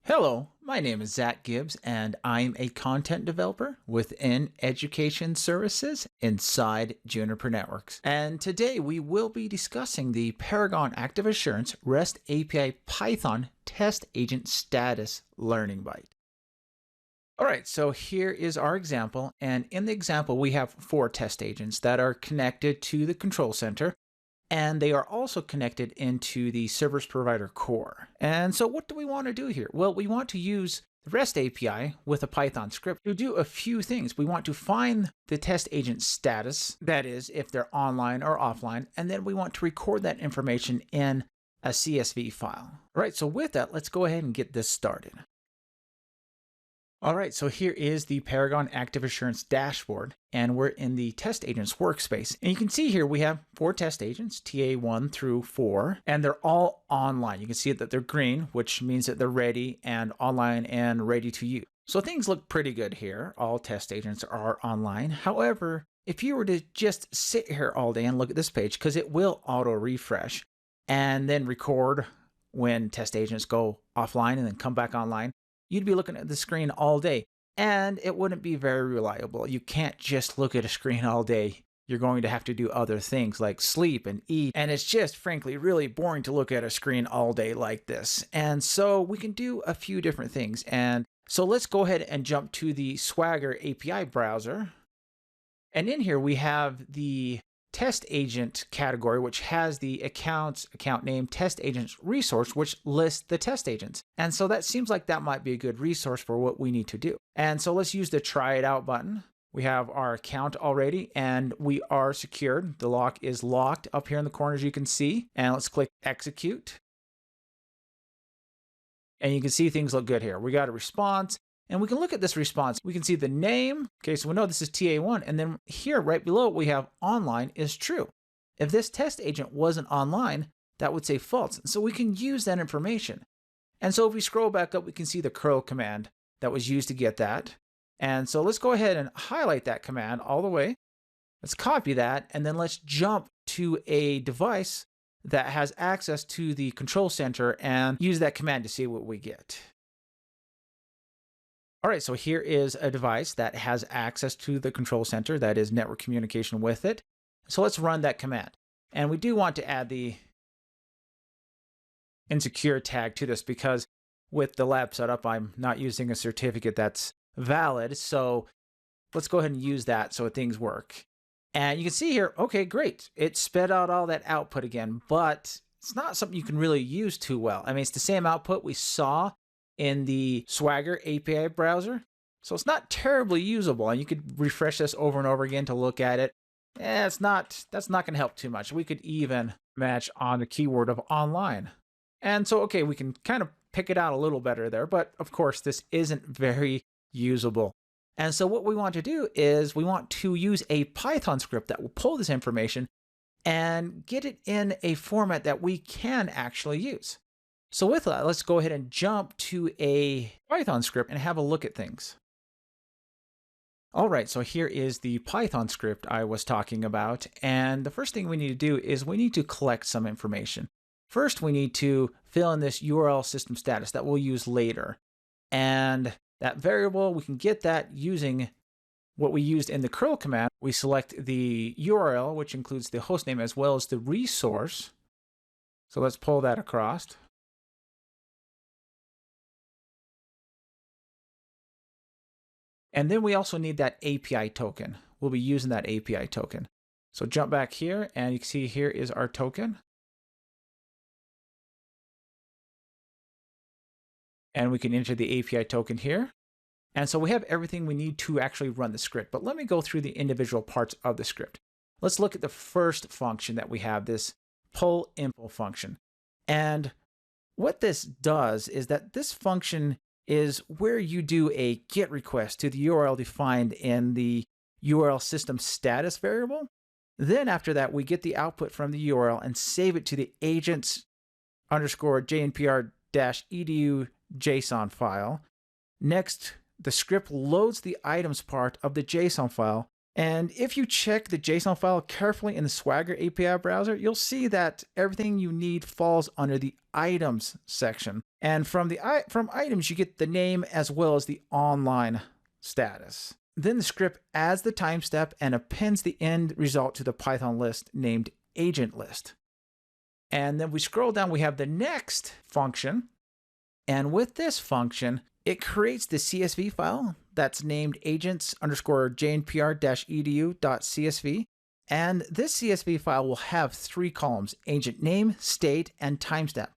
Hello, my name is Zach Gibbs, and I'm a content developer within education services inside Juniper Networks. And today we will be discussing the Paragon Active Assurance REST API Python Test Agent Status Learning Byte. All right, so here is our example, and in the example we have 4 test agents that are connected to the control center, and they are also connected into the service provider core. And so what do we want to do here? Well, we want to use the REST API with a Python script to do a few things. We want to find the test agent status, that is, if they're online or offline, and then we want to record that information in a CSV file. All right, so with that, let's go ahead and get this started. All right, so here is the Paragon Active Assurance dashboard, and we're in the test agents workspace. And you can see here we have 4 test agents, TA1 through 4, and they're all online. You can see that they're green, which means that they're ready and online and ready to use. So things look pretty good here. All test agents are online. However, if you were to just sit here all day and look at this page, because it will auto refresh and then record when test agents go offline and then come back online, you'd be looking at the screen all day, and it wouldn't be very reliable. You can't just look at a screen all day. You're going to have to do other things like sleep and eat, and it's just frankly really boring to look at a screen all day like this. And so we can do a few different things. And so let's go ahead and jump to the Swagger API browser. And in here we have the test agent category, which has the account name test agents resource, which lists the test agents. And so that seems like that might be a good resource for what we need to do. And so let's use the try it out button. We have our account already and we are secured. The lock is locked up here in the corner, as you can see. And let's click execute. And you can see things look good here. We got a response. And we can look at this response. We can see the name. Okay, so we know this is TA1. And then here, right below, we have online is true. If this test agent wasn't online, that would say false. So we can use that information. And so if we scroll back up, we can see the curl command that was used to get that. And so let's go ahead and highlight that command all the way. Let's copy that. And then let's jump to a device that has access to the control center and use that command to see what we get. All right, so here is a device that has access to the control center, that is network communication with it. So let's run that command. And we do want to add the insecure tag to this because with the lab setup, I'm not using a certificate that's valid. So let's go ahead and use that so things work. And you can see here, okay, great. It sped out all that output again, but it's not something you can really use too well. I mean, it's the same output we saw in the Swagger API browser. So it's not terribly usable, and you could refresh this over and over again to look at it. That's not going to help too much. We could even match on the keyword of online. And so, okay, we can kind of pick it out a little better there, but of course this isn't very usable. And so what we want to do is we want to use a Python script that will pull this information and get it in a format that we can actually use. So with that, let's go ahead and jump to a Python script and have a look at things. All right, so here is the Python script I was talking about. And the first thing we need to do is we need to collect some information. First, we need to fill in this URL system status that we'll use later. And that variable, we can get that using what we used in the curl command. We select the URL, which includes the hostname as well as the resource. So let's pull that across. And then we also need that API token. We'll be using that API token. So jump back here and you can see here is our token. And we can enter the API token here. And so we have everything we need to actually run the script. But let me go through the individual parts of the script. Let's look at the first function that we have, this pull info function. And what this does is that this function is where you do a GET request to the URL defined in the URL system status variable. Then after that, we get the output from the URL and save it to the agents_jnpr-edu JSON file. Next, the script loads the items part of the JSON file And if you check the JSON file carefully in the Swagger API browser, you'll see that everything you need falls under the items section. And from items, you get the name as well as the online status. Then the script adds the timestamp and appends the end result to the Python list named agent list. And then we scroll down, we have the next function. And with this function, it creates the CSV file that's named agents_jnpr-edu.csv. And this CSV file will have 3 columns: agent name, state, and timestamp.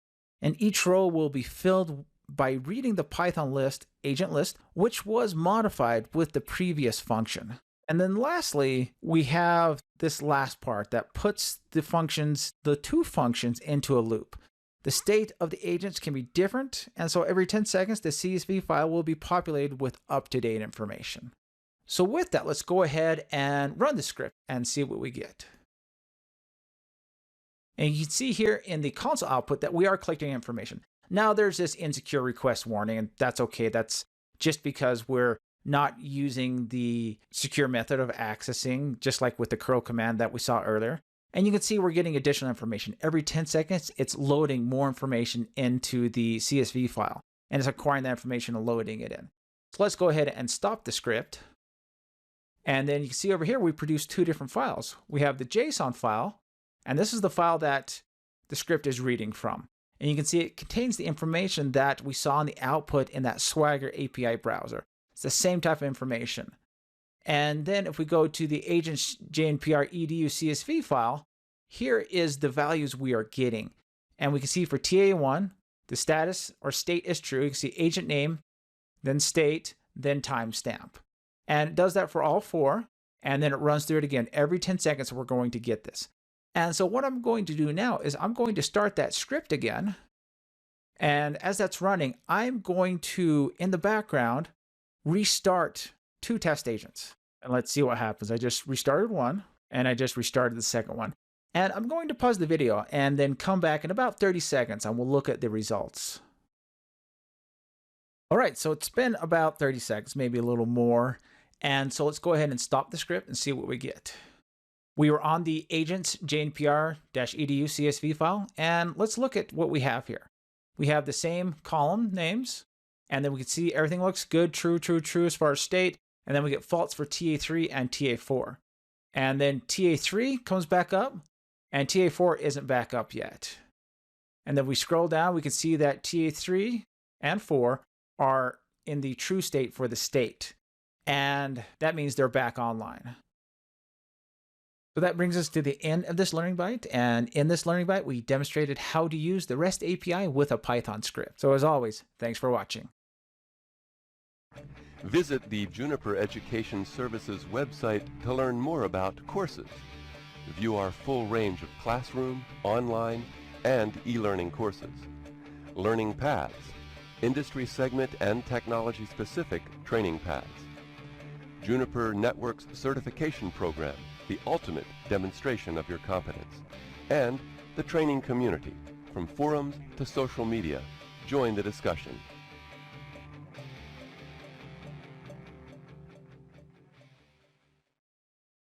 And each row will be filled by reading the Python list, agent list, which was modified with the previous function. And then lastly, we have this last part that puts the 2 functions into a loop. The state of the agents can be different, and so every 10 seconds, the CSV file will be populated with up-to-date information. So with that, let's go ahead and run the script and see what we get. And you can see here in the console output that we are collecting information. Now there's this insecure request warning, and that's okay. That's just because we're not using the secure method of accessing, just like with the curl command that we saw earlier. And you can see we're getting additional information. Every 10 seconds, it's loading more information into the CSV file, and it's acquiring that information and loading it in. So let's go ahead and stop the script. And then you can see over here, we produce 2 different files. We have the JSON file, and this is the file that the script is reading from. And you can see it contains the information that we saw in the output in that Swagger API browser. It's the same type of information. And then if we go to the agents JNPR-edu CSV file, here is the values we are getting. And we can see for TA1, the status or state is true. You can see agent name, then state, then timestamp. And it does that for all 4. And then it runs through it again. Every 10 seconds, we're going to get this. And so what I'm going to do now is I'm going to start that script again. And as that's running, I'm going to, in the background, restart 2 test agents. And let's see what happens. I just restarted one, and I just restarted the second one. And I'm going to pause the video and then come back in about 30 seconds, and we'll look at the results. All right, so it's been about 30 seconds, maybe a little more. And so let's go ahead and stop the script and see what we get. We were on the agents JNPR-edu CSV file, and let's look at what we have here. We have the same column names, and then we can see everything looks good, true, true, true as far as state. And then we get false for TA3 and TA4. And then TA3 comes back up, and TA4 isn't back up yet. And then we scroll down, we can see that TA3 and 4 are in the true state for the state. And that means they're back online. So that brings us to the end of this Learning Byte. And in this Learning Byte, we demonstrated how to use the REST API with a Python script. So as always, thanks for watching. Visit the Juniper Education Services website to learn more about courses. View our full range of classroom, online, and e-learning courses. Learning paths, industry segment and technology-specific training paths. Juniper Network's certification program, the ultimate demonstration of your competence. And the training community, from forums to social media. Join the discussion.